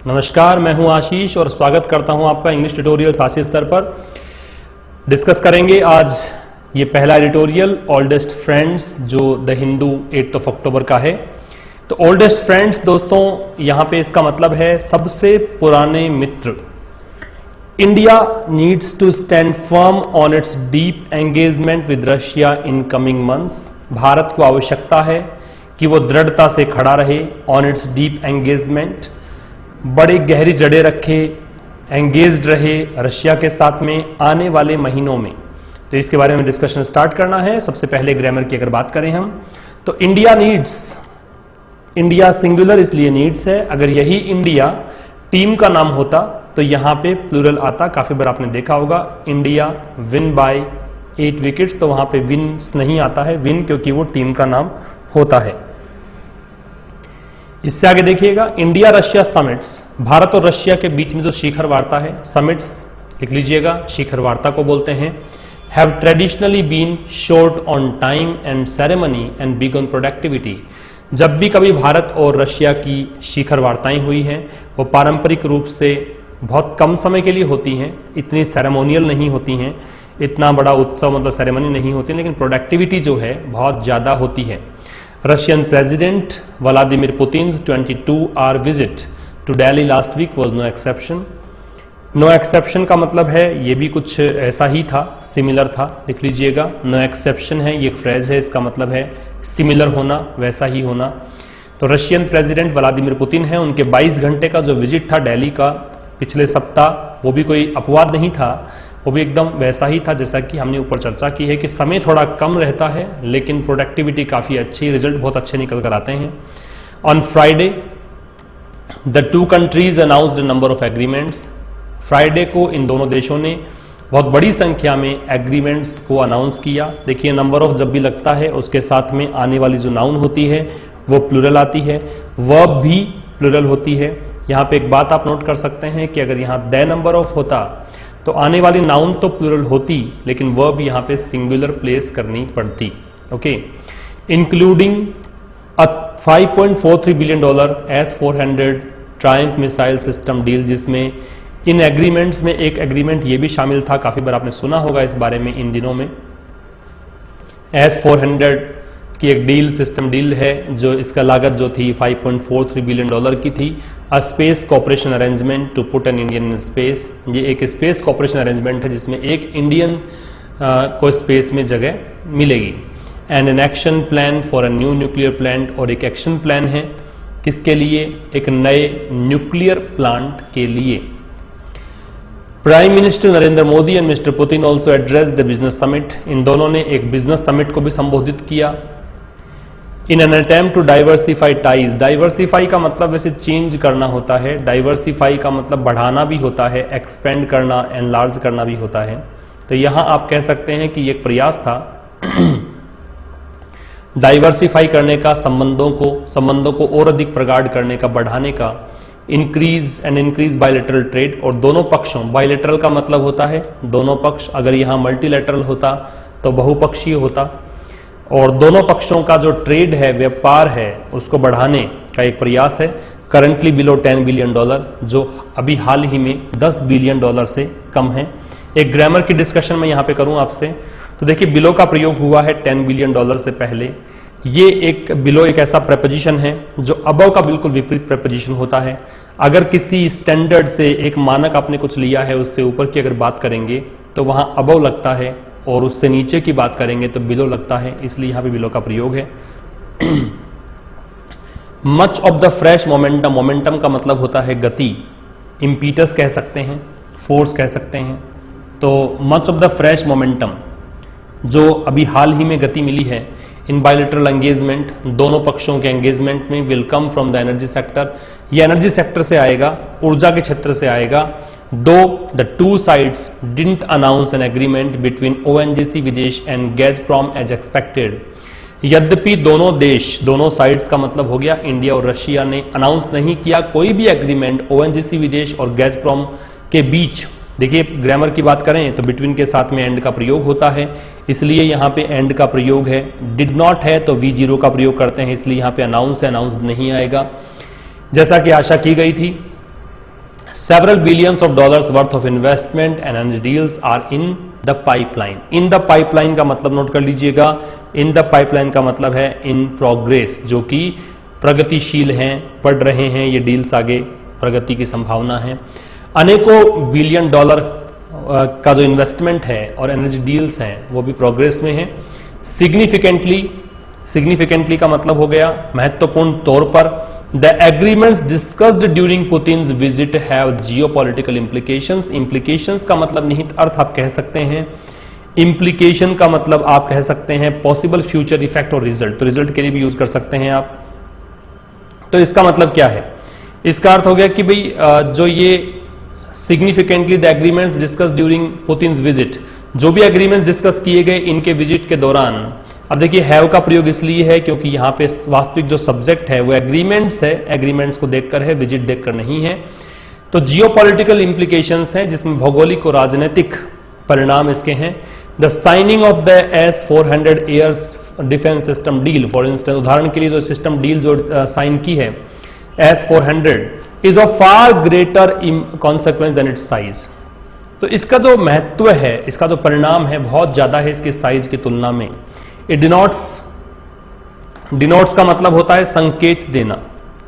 नमस्कार, मैं हूं आशीष और स्वागत करता हूं आपका इंग्लिश ट्यूटोरियल आशीष सर पर। डिस्कस करेंगे आज ये पहला एडिटोरियल ओल्डेस्ट फ्रेंड्स जो द हिंदू 8 अक्टूबर का है। तो ओल्डेस्ट फ्रेंड्स दोस्तों यहां पे इसका मतलब है सबसे पुराने मित्र। India needs to stand firm on its deep engagement with Russia in coming months. Bharat को आवश्यकता है कि वो दृढ़ता से खड़ा रहे ऑन इट्स डीप एंगेजमेंट, बड़ी गहरी जड़ें रखे, एंगेज्ड रहे रशिया के साथ में आने वाले महीनों में। तो इसके बारे में डिस्कशन स्टार्ट करना है। सबसे पहले ग्रामर की अगर बात करें हम तो इंडिया नीड्स, इंडिया सिंगुलर इसलिए नीड्स है। अगर यही इंडिया टीम का नाम होता तो यहां पे प्लूरल आता। काफी बार आपने देखा होगा इंडिया विन बाय 8 विकेट्स, तो वहां पे विन्स नहीं आता है, विन क्योंकि वो टीम का नाम होता है। इससे आगे देखिएगा इंडिया रशिया समिट्स, भारत और रशिया के बीच में जो शिखर वार्ता है, समिट्स लिख लीजिएगा, शिखर वार्ता को बोलते हैं। Have traditionally been short on time and ceremony and big on productivity. जब भी कभी भारत और रशिया की शिखर वार्ताएं हुई हैं वो पारंपरिक रूप से बहुत कम समय के लिए होती हैं, इतनी सेरेमोनियल नहीं होती हैं, इतना बड़ा उत्सव मतलब सेरेमनी नहीं होती, लेकिन प्रोडक्टिविटी जो है बहुत ज़्यादा होती है। Russian President Vladimir Putin's 22-hour visit to Delhi last week was no exception. No exception का मतलब है ये भी कुछ ऐसा ही था, सिमिलर था, लिख लीजिएगा। No exception है ये एक फ्रेज है, इसका मतलब है सिमिलर होना, वैसा ही होना। तो रशियन प्रेसिडेंट व्लादिमीर पुतिन है, उनके 22 घंटे का जो विजिट था दिल्ली का पिछले सप्ताह, वो भी कोई अपवाद नहीं था, वो भी एकदम वैसा ही था जैसा कि हमने ऊपर चर्चा की है कि समय थोड़ा कम रहता है लेकिन प्रोडक्टिविटी काफ़ी अच्छी, रिजल्ट बहुत अच्छे निकल कर आते हैं। On Friday the two countries announced a number of agreements. Friday को इन दोनों देशों ने बहुत बड़ी संख्या में एग्रीमेंट्स को अनाउंस किया। देखिए नंबर ऑफ जब भी लगता है उसके साथ में आने वाली जो नाउन होती है वो प्लूरल आती है, वर्ब भी प्लूरल होती है। यहाँ पे एक बात आप नोट कर सकते हैं कि अगर यहाँ द नंबर ऑफ होता तो आने वाली नाउन तो प्लूरल होती लेकिन वर्ब यहाँ पे सिंगुलर प्लेस करनी पड़ती। Okay, including a $5.43 billion S-400 Triumph missile system deal, जिसमें इन एग्रीमेंट्स में एक एग्रीमेंट ये भी शामिल था, काफी बार आपने सुना होगा इस बारे में इन दिनों में। S-400 की एक डील, सिस्टम डील है, जो इसका लागत जो थी $5.43 बिलियन की थी। A space cooperation arrangement to put an Indian in space, ये एक स्पेस कॉपरेशन अरेंजमेंट है जिसमें एक इंडियन को स्पेस में जगह मिलेगी। And an action plan for a new nuclear plant, और एक एक्शन प्लान है किसके लिए, एक नए न्यूक्लियर प्लांट के लिए। Prime minister Narendra Modi and mister Putin also address the business summit, इन दोनों ने एक बिजनेस समिट को भी संबोधित किया। In an attempt to diversify ties, diversify का मतलब वैसे चेंज करना होता है, डाइवर्सिफाई का मतलब बढ़ाना भी होता है, एक्सपेंड करना, एनलार्ज करना भी होता है। तो यहां आप कह सकते हैं कि ये एक प्रयास था डाइवर्सिफाई करने का, संबंधों को और अधिक प्रगाढ़ करने का, बढ़ाने का। इंक्रीज बायलैटरल ट्रेड, और दोनों पक्षों, बायलैटरल का मतलब होता है दोनों पक्ष, अगर यहाँ मल्टीलैटरल होता तो बहुपक्षीय होता, और दोनों पक्षों का जो ट्रेड है, व्यापार है, उसको बढ़ाने का एक प्रयास है। करंटली बिलो $10 बिलियन, जो अभी हाल ही में $10 बिलियन से कम है। एक ग्रामर की डिस्कशन मैं यहाँ पे करूँ आपसे, तो देखिए बिलो का प्रयोग हुआ है $10 बिलियन से पहले। ये एक बिलो एक ऐसा प्रेपोजिशन है जो अबव का बिल्कुल विपरीत प्रेपोजिशन होता है। अगर किसी स्टैंडर्ड से, एक मानक आपने कुछ लिया है, उससे ऊपर की अगर बात करेंगे तो वहां अबव लगता है, और उससे नीचे की बात करेंगे तो बिलो लगता है, इसलिए यहां पे बिलो का प्रयोग है। Much of the fresh momentum, momentum का मतलब होता है गति, इम्पीटस कह सकते हैं, फोर्स कह सकते हैं। तो much of the fresh momentum, जो अभी हाल ही में गति मिली है इन बायलैटरल एंगेजमेंट, दोनों पक्षों के एंगेजमेंट में, will come from the energy sector, ये एनर्जी सेक्टर से आएगा, ऊर्जा के क्षेत्र से आएगा। दो the two sides didn't announce an agreement between ONGC विदेश एंड गैज़प्रॉम एज एक्सपेक्टेड, यद्यपि दोनों देश, दोनों साइड्स का मतलब हो गया इंडिया और रशिया ने अनाउंस नहीं किया कोई भी एग्रीमेंट ONGC विदेश और गैज़प्रॉम के बीच। देखिए ग्रामर की बात करें तो बिटवीन के साथ में एंड का प्रयोग होता है, इसलिए यहाँ पे एंड का प्रयोग है। डिड नॉट है तो V0 का प्रयोग करते हैं, इसलिए यहाँ पे अनाउंस है, अनाउंस नहीं आएगा। जैसा कि आशा की गई थी several billions of dollars worth of investment and energy deals are in the pipeline. In the pipeline का मतलब नोट कर लीजिएगा, in the pipeline का मतलब है in progress, जो कि प्रगतिशील हैं, बढ़ रहे हैं ये डील्स, आगे प्रगति की संभावना है। अनेकों बिलियन डॉलर का जो इन्वेस्टमेंट है और एनर्जी डील्स हैं वो भी प्रोग्रेस में है। सिग्निफिकेंटली का मतलब हो गया महत्वपूर्ण तौर पर। The agreements discussed during Putin's visit have geopolitical implications. Implications का मतलब निहित अर्थ आप कह सकते हैं, इम्प्लीकेशन का मतलब आप कह सकते हैं पॉसिबल फ्यूचर इफेक्ट और रिजल्ट, तो रिजल्ट के लिए भी यूज कर सकते हैं आप। तो इसका मतलब क्या है? इसका अर्थ हो गया कि भाई जो ये significantly the agreements discuss during Putin's visit, जो भी एग्रीमेंट्स डिस्कस किए गए इनके विजिट के दौरान। अब देखिए हैव का प्रयोग इसलिए है क्योंकि यहाँ पे वास्तविक जो सब्जेक्ट है वो एग्रीमेंट्स है, एग्रीमेंट्स को देखकर है, विजिट देखकर नहीं है। तो जियोपॉलिटिकल इंप्लीकेशंस हैं जिसमें भौगोलिक और राजनीतिक परिणाम इसके हैं। The signing off the S-400 air defence system deal, for instance उदाहरण के लिए जो सिस्टम डील जो साइन की है S-400 is of far greater consequence than its size. तो इसका जो महत्व है, इसका जो परिणाम है बहुत ज्यादा है इसके साइज की तुलना में। इट डिनोट्स का मतलब होता है संकेत देना।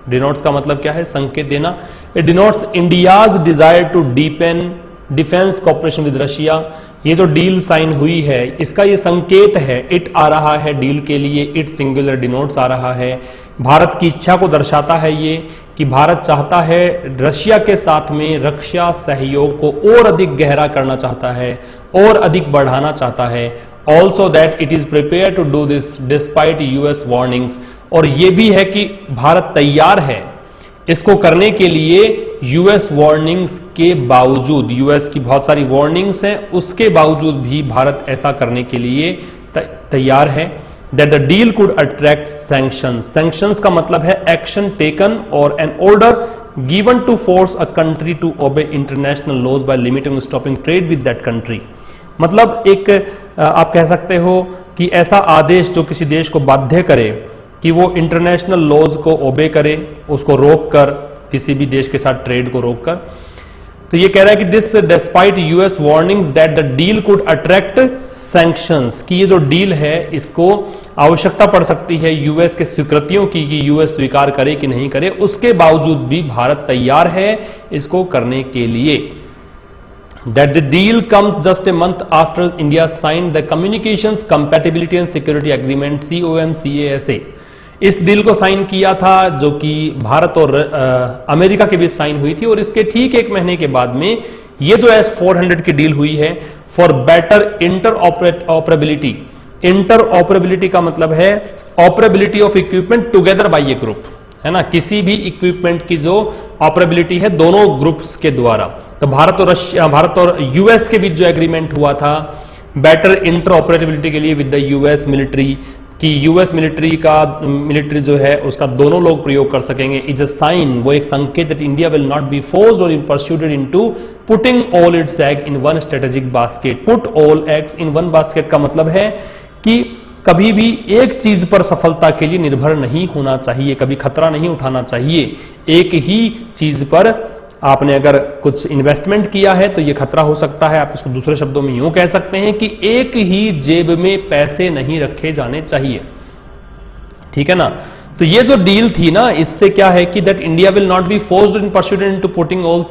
डिनोट्स का मतलब क्या है? संकेत देना। It denotes India's desire to deepen defence cooperation with Russia. ये जो डील साइन हुई है इसका ये संकेत है, इट आ रहा है डील के लिए, इट सिंगुलर डिनोट्स आ रहा है। भारत की इच्छा को दर्शाता है ये कि भारत चाहता है रशिया के साथ में रक्षा सहयोग को और अधिक गहरा करना चाहता है और अधिक बढ़ाना चाहता है। Also that it is prepare to do this despite US warnings, और ये भी है कि भारत तैयार है इसको करने के लिए यूएस वार्निंग्स के बावजूद। यूएस की बहुत सारी वार्निंग्स हैं, उसके बावजूद भी भारत ऐसा करने के लिए तैयार है। That the deal could attract sanctions. Sanctions का मतलब है action taken or an order given to force a country to obey international laws by limiting or stopping trade with that country. मतलब एक आप कह सकते हो कि ऐसा आदेश जो किसी देश को बाध्य करे कि वो इंटरनेशनल लॉज को ओबे करे, उसको रोक कर, किसी भी देश के साथ ट्रेड को रोक कर। तो ये कह रहा है कि this despite US warnings that the deal could attract sanctions, कि ये जो डील है इसको आवश्यकता पड़ सकती है यूएस के स्वीकृतियों की कि यूएस स्वीकार करे कि नहीं करे, उसके बावजूद भी भारत तैयार है इसको करने के लिए। That the deal comes just a month after India sign the communications compatibility and security agreement COMCASA। इस डील को साइन किया था जो कि भारत और अमेरिका के बीच साइन हुई थी, और इसके ठीक एक महीने के बाद में ये जो S-400 की डील हुई है फॉर बेटर इंटरऑपरेबिलिटी। इंटरऑपरेबिलिटी का मतलब है operability of equipment together by A group, है ना, किसी भी इक्विपमेंट की जो ऑपरेबिलिटी है दोनों ग्रुप्स के द्वारा। तो भारत और यूएस के बीच जो एग्रीमेंट हुआ था बेटर इंटरऑपरेबिलिटी के लिए विद द यूएस मिलिट्री, कि यूएस मिलिट्री जो है उसका दोनों लोग प्रयोग कर सकेंगे, इज अ साइन, वो एक संकेत that India will not be forced or persuaded into putting all its egg in one strategic basket. Put all eggs in one basket का मतलब है कि कभी भी एक चीज पर सफलता के लिए निर्भर नहीं होना चाहिए, कभी खतरा नहीं उठाना चाहिए। एक ही चीज पर आपने अगर कुछ इन्वेस्टमेंट किया है तो ये खतरा हो सकता है। आप इसको दूसरे शब्दों में यूं कह सकते हैं कि एक ही जेब में पैसे नहीं रखे जाने चाहिए, ठीक है ना। तो ये जो डील थी ना, इससे क्या है कि that India will not be forced in pursuit into putting all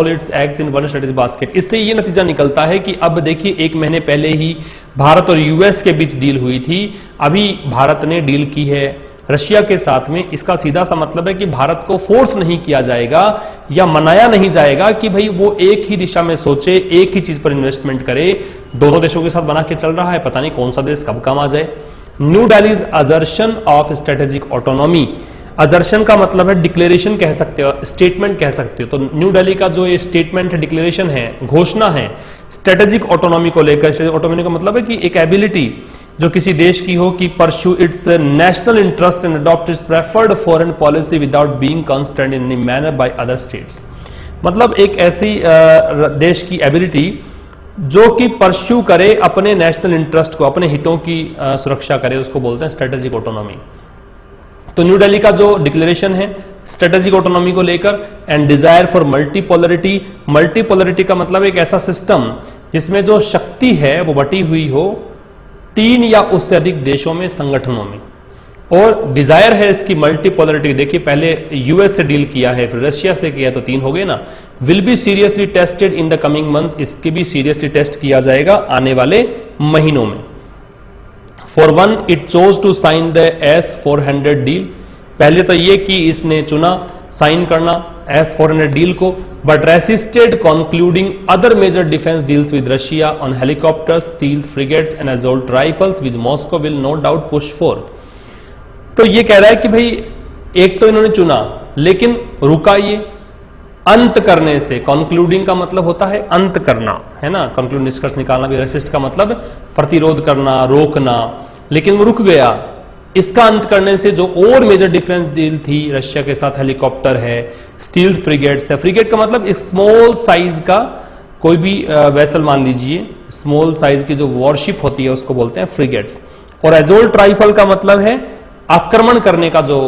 it's eggs in one strategic basket. इससे ये नतीजा निकलता है कि अब देखिए एक महीने पहले ही भारत और यूएस के बीच डील हुई थी, अभी भारत ने डील की है रशिया के साथ में। इसका सीधा सा मतलब है कि भारत को फोर्स नहीं किया जाएगा या मनाया नहीं जाएगा कि भाई वो एक ही दिशा में सोचे, एक ही चीज पर इन्वेस्टमेंट करे। दोनों देशों के साथ बना के चल रहा है, पता नहीं कौन सा देश कब काम आ जाए। New Delhi's अजर्शन of strategic autonomy. अजर्शन का मतलब है डिक्लेरेशन कह सकते हो, स्टेटमेंट कह सकते हो। तो न्यू दिल्ली का जो ये स्टेटमेंट है, डिक्लेरेशन है, घोषणा है स्ट्रेटेजिक ऑटोनॉमी को लेकर। स्ट्रेटेजिक ऑटोनॉमी का मतलब है कि एक एबिलिटी जो किसी देश की हो कि pursue it's national interest and adopt it's preferred foreign policy without being constrained in any manner by other states. मतलब एक ऐसी देश की एबिलिटी जो कि परस्यू करे अपने नेशनल इंटरेस्ट को, अपने हितों की सुरक्षा करे, उसको बोलते हैं स्ट्रेटेजिक ऑटोनॉमी। तो न्यू दिल्ली का जो डिक्लेरेशन है स्ट्रेटेजिक ऑटोनॉमी को लेकर, and desire for multipolarity. Multipolarity का मतलब एक ऐसा सिस्टम जिसमें जो शक्ति है वो बटी हुई हो 3 या उससे अधिक देशों में, संगठनों में, और डिजायर है इसकी मल्टीपोलरिटी। देखिए पहले यूएस से डील किया है, फिर रशिया से किया, तो 3 हो गए ना। Will be seriously tested in the coming month, इसके भी सीरियसली टेस्ट किया जाएगा आने वाले महीनों में। For one it chose to sign the S-400 deal, पहले तो ये कि इसने चुना साइन करना S-400 डील को, but resisted concluding other major defence deals with Russia on helicopters, stealth frigates and assault rifles which Moscow will no doubt push for. तो ये कह रहा है कि भाई एक तो इन्होंने चुना लेकिन रुका ये अंत करने से। कंक्लूडिंग का मतलब होता है अंत करना, है ना, कंक्लूड निष्कर्ष निकालना भी। रेसिस्ट का मतलब प्रतिरोध करना, रोकना, लेकिन वो रुक गया। इसका अंत करने से जो और मेजर डिफेंस डील थी रशिया के साथ, हेलीकॉप्टर है, स्टील फ्रिगेट्स है। फ्रिगेट का मतलब एक स्मॉल साइज का कोई भी वेसल मान लीजिए, स्मॉल साइज की जो वॉरशिप होती है उसको बोलते हैं फ्रिगेट्स। और एजोल्ट राइफल का मतलब है आक्रमण करने का जो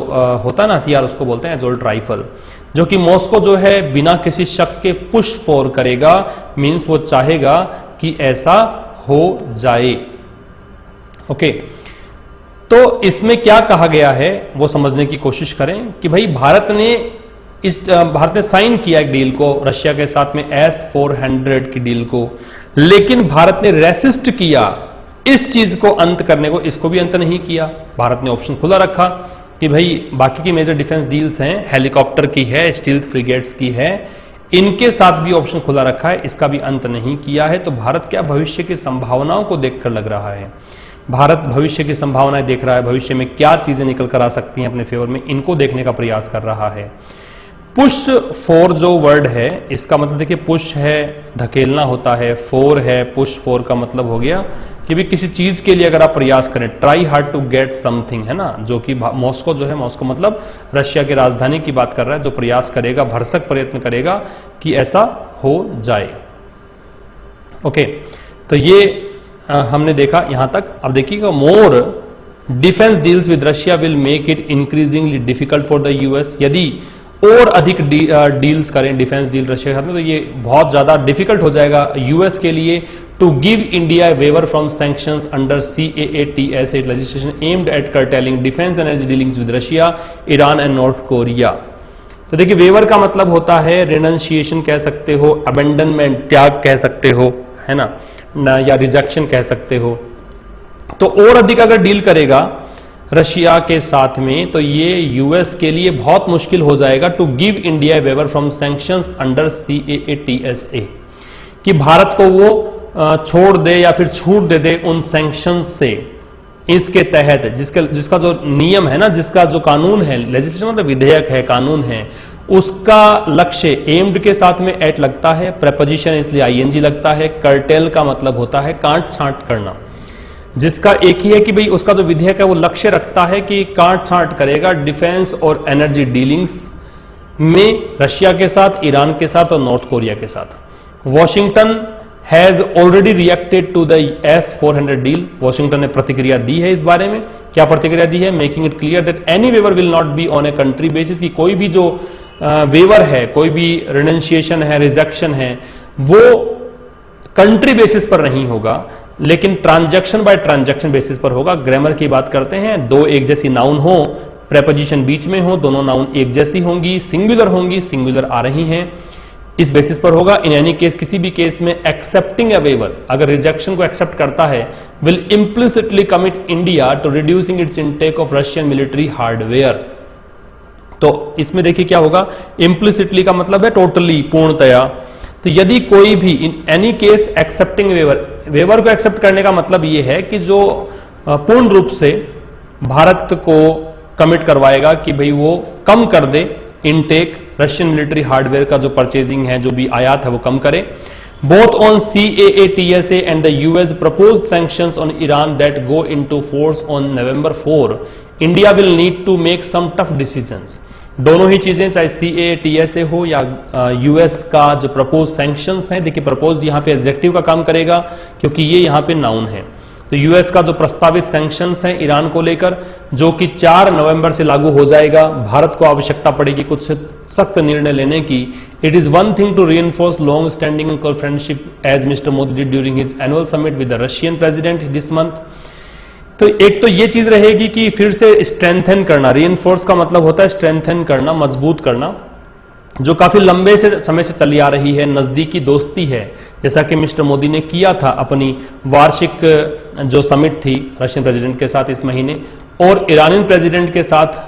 होता है ना हथियार, उसको बोलते हैं एजोल्ट राइफल, जो कि मॉस्को जो है बिना किसी शक के पुश फॉर करेगा। मींस वो चाहेगा कि ऐसा हो जाए। ओके, तो इसमें क्या कहा गया है वो समझने की कोशिश करें कि भाई भारत ने साइन किया एक डील को रशिया के साथ में, S-400 की डील को, लेकिन भारत ने रेसिस्ट किया इस चीज को अंत करने को। इसको भी अंत नहीं किया, भारत ने ऑप्शन खुला रखा कि भाई बाकी की मेजर डिफेंस डील्स हैं, हेलीकॉप्टर की है, स्टील फ्रिगेट्स की है, इनके साथ भी ऑप्शन खुला रखा है, इसका भी अंत नहीं किया है। तो भारत क्या भविष्य की संभावनाओं को देखकर लग रहा है, भारत भविष्य की संभावनाएं देख रहा है, भविष्य में क्या चीजें निकल कर आ सकती हैं अपने फेवर में, इनको देखने का प्रयास कर रहा है। पुश फॉर जो वर्ड है इसका मतलब देखिए, पुश है धकेलना होता है, फोर है, पुश फॉर का मतलब हो गया कि भी किसी चीज के लिए अगर आप प्रयास करें, try hard to get something, है ना, जो कि मॉस्को जो है, मॉस्को मतलब रशिया की राजधानी की बात कर रहा है, जो प्रयास करेगा, भरसक प्रयत्न करेगा कि ऐसा हो जाए। ओके, तो ये हमने देखा यहां तक। अब देखिएगा, more defence deals with Russia will make it increasingly difficult for the US. यदि और अधिक डील्स करें, डिफेंस डील रशिया के साथ में, तो ये बहुत ज्यादा डिफिकल्ट हो जाएगा यूएस के लिए to give India waiver from sanctions under CAATS legislation aimed at curtailing defence energy dealings with Russia, Iran and North Korea. तो देखिए, वेवर का मतलब होता है रिनंसिएशन कह सकते हो, अबेंडनमेंट त्याग कह सकते हो, है ना, या रिजेक्शन कह सकते हो। तो और अधिक अगर डील करेगा रशिया के साथ में, तो ये यूएस के लिए बहुत मुश्किल हो जाएगा to give India waiver from sanctions under CAATSA, कि भारत को वो छोड़ दे या फिर छूट दे दे उन सैंक्शंस से, इसके तहत जिसका जो नियम है ना, जिसका जो कानून है, लेजिस्लेशन मतलब विधेयक है, कानून है, उसका लक्ष्य एम्ड के साथ में एट लगता है, प्रेपोजिशन इसलिए ING लगता है। कर्टेल का मतलब होता है काट छांट करना, जिसका एक ही है कि भाई उसका जो विधेयक है वो लक्ष्य रखता है कि काट छांट करेगा डिफेंस और एनर्जी डीलिंग्स में रशिया के साथ, ईरान के साथ और नॉर्थ कोरिया के साथ। Washington has already reacted to the S-400 deal, Washington ने प्रतिक्रिया दी है इस बारे में। क्या प्रतिक्रिया दी है? Making it clear that any waiver will not be on a country basis, की कोई भी जो वेवर है, कोई भी रिनेंशिएशन है, रिजेक्शन है, वो कंट्री बेसिस पर नहीं होगा, लेकिन ट्रांजैक्शन बाय ट्रांजैक्शन बेसिस पर होगा। ग्रामर की बात करते हैं, दो एक जैसी नाउन हो, प्रेपोजिशन बीच में हो, दोनों नाउन एक जैसी होंगी, सिंगुलर आ रही हैं, इस बेसिस पर होगा। इन एनी केस, किसी भी केस में एक्सेप्टिंग अ वेवर, अगर रिजेक्शन को एक्सेप्ट करता है, will implicitly commit India to reducing its intake of Russian military hardware. तो इसमें देखिए क्या होगा, इम्प्लिसिटली का मतलब है टोटली, पूर्णतया। तो यदि कोई भी in any case accepting waiver को एक्सेप्ट करने का मतलब यह है कि जो पूर्ण रूप से भारत को कमिट करवाएगा कि भाई वो कम कर दे इनटेक, रशियन मिलिट्री हार्डवेयर का जो परचेजिंग है, जो भी आयात है वो कम करे। Both on CAATSA and the US proposed sanctions on Iran that go into force on November 4, India will need to make some tough decisions। दोनों ही चीजें, चाहे CAATSA हो या US का जो प्रपोज सैंक्शंस हैं, देखिए प्रपोज यहाँ पे एडजेक्टिव का काम करेगा क्योंकि ये यहाँ पे नाउन है। तो यूएस का जो प्रस्तावित सैंक्शंस हैं ईरान को लेकर, जो कि 4 नवंबर से लागू हो जाएगा, भारत को आवश्यकता पड़ेगी कुछ सख्त निर्णय लेने की। It is one thing to reinforce long standing and close friendship as mister Modi did during his annual summit with the Russian president this month. तो एक तो ये चीज रहेगी कि फिर से स्ट्रेंथन करना, रीइंफोर्स का मतलब होता है स्ट्रेंथन करना, मजबूत करना, जो काफी लंबे से समय से चली आ रही है, नजदीकी दोस्ती है, जैसा कि मिस्टर मोदी ने किया था अपनी वार्षिक जो समिट थी रशियन प्रेसिडेंट के साथ इस महीने, और ईरानियन प्रेसिडेंट के साथ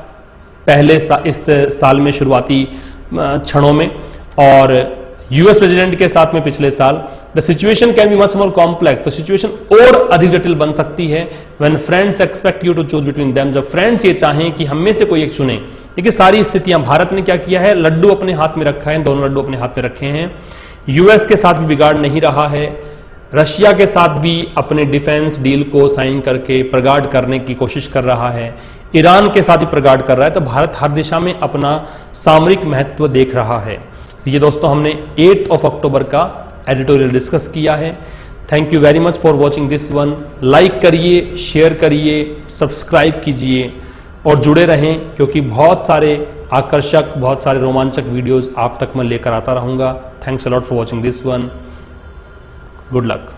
पहले इस साल में शुरुआती क्षणों में, और यूएस प्रेसिडेंट के साथ में पिछले साल। The situation can be much more complex, तो सिचुएशन और अधिक जटिल बन सकती है when friends expect you to choose between them, जब फ्रेंड्स ये चाहें कि हम में से कोई एक चुने। देखिए सारी स्थितियां, भारत ने क्या किया है, लड्डू अपने हाथ में रखा है, दोनों लड्डू अपने हाथ में रखे हैं। यूएस के साथ भी बिगाड़ नहीं रहा है, रशिया के साथ भी अपने डिफेंस डील को साइन करके प्रगाढ़ करने की कोशिश कर रहा है, ईरान के साथ भी प्रगाढ़ कर रहा है। तो भारत हर दिशा में अपना सामरिक महत्व देख रहा है। तो ये दोस्तों हमने 8 अक्टूबर का एडिटोरियल डिस्कस किया है। Thank you very much for watching this one. Like करिए, शेयर करिए, सब्सक्राइब कीजिए और जुड़े रहें, क्योंकि बहुत सारे आकर्षक, बहुत सारे रोमांचक वीडियोस आप तक मैं लेकर आता रहूंगा। Thanks a lot for watching this one. Good luck.